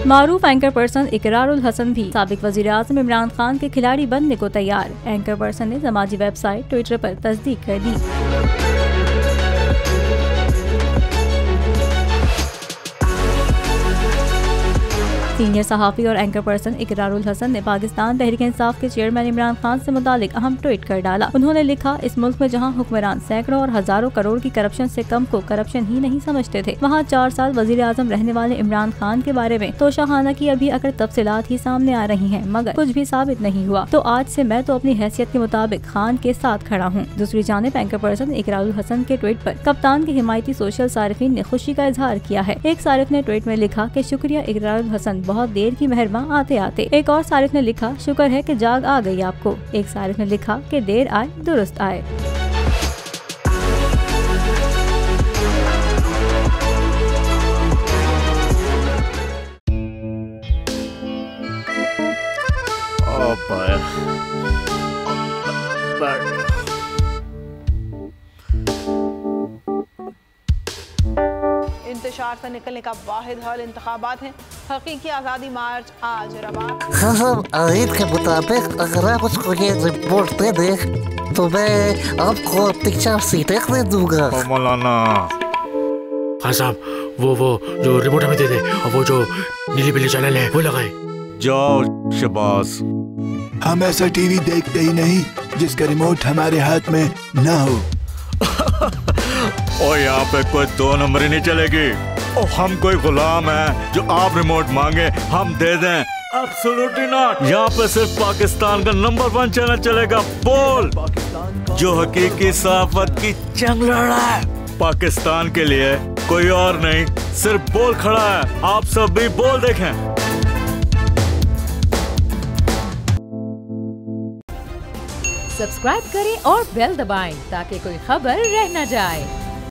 मारूफ anchor person Ikrarul Hasan भी साबिक वजीर आज़म इमरान खान के खिलाड़ी बनने को तैयार। एंकर पर्सन ने समाजी वेबसाइट ट्विटर पर तस्दीक कर दी। सीनियर सहाफ़ी और एंकर पर्सन इकरारुल हसन ने पाकिस्तान तहरीक इंसाफ के चेयरमैन इमरान खान से मुतालिक अहम ट्वीट कर डाला। उन्होंने लिखा, इस मुल्क में जहां हुक्मरान सैकड़ों और हजारों करोड़ की करप्शन से कम को करप्शन ही नहीं समझते थे, वहां 4 साल वजीर आज़म रहने वाले इमरान खान के बारे में तोशाखाना की अभी अगर तफसीलात ही सामने आ रही हैं, मगर कुछ भी साबित नहीं हुआ। तो आज से मैं तो अपनी हैसियत के मुताबिक खान के साथ खड़ा हूँ। दूसरी जानिब एंकर पर्सन इकरारुल हसन के ट्वीट पर कप्तान के हिमायती सोशल सारिफीन ने खुशी का इजहार किया है। एक सारिफ ने ट्वीट में लिखा कि शुक्रिया इकरारुल हसन, बहुत देर की मेहरबान आते आते। एक और सारिफ ने लिखा, शुक्र है कि जाग आ गई आपको। एक सारिफ ने लिखा कि देर आए दुरुस्त आए। इंतशार से निकलने का वाहिद हल इंतखाबात है। हकीकी आज़ादी मार्च आज रवा। आयत के मुताबिक अगर आप उसको ये रिपोर्ट दे दे तो मैं आपको अपनी 4 सीटें दे दूंगा। मौलाना खान साहब, वो जो रिपोर्ट हमें दे दे और वो जो नीली पीली चैनल है वो लगाए। जाओ शबाज। हम ऐसा टीवी देखते ही नहीं जिसका रिमोट हमारे हाथ में न हो। और यहाँ पे कोई 2 नंबरी नहीं चलेगी। और हम कोई गुलाम है जो आप रिमोट मांगे हम दे दें? Absolutely not. यहाँ पे सिर्फ पाकिस्तान का नंबर 1 चैनल चलेगा, बोल, जो हकीकी सहाफत की जंग लड़ रहा है। पाकिस्तान के लिए कोई और नहीं, सिर्फ बोल खड़ा है। आप सब भी बोल देखें। सब्सक्राइब करें और बेल दबाएं ताकि कोई खबर रह न जाए।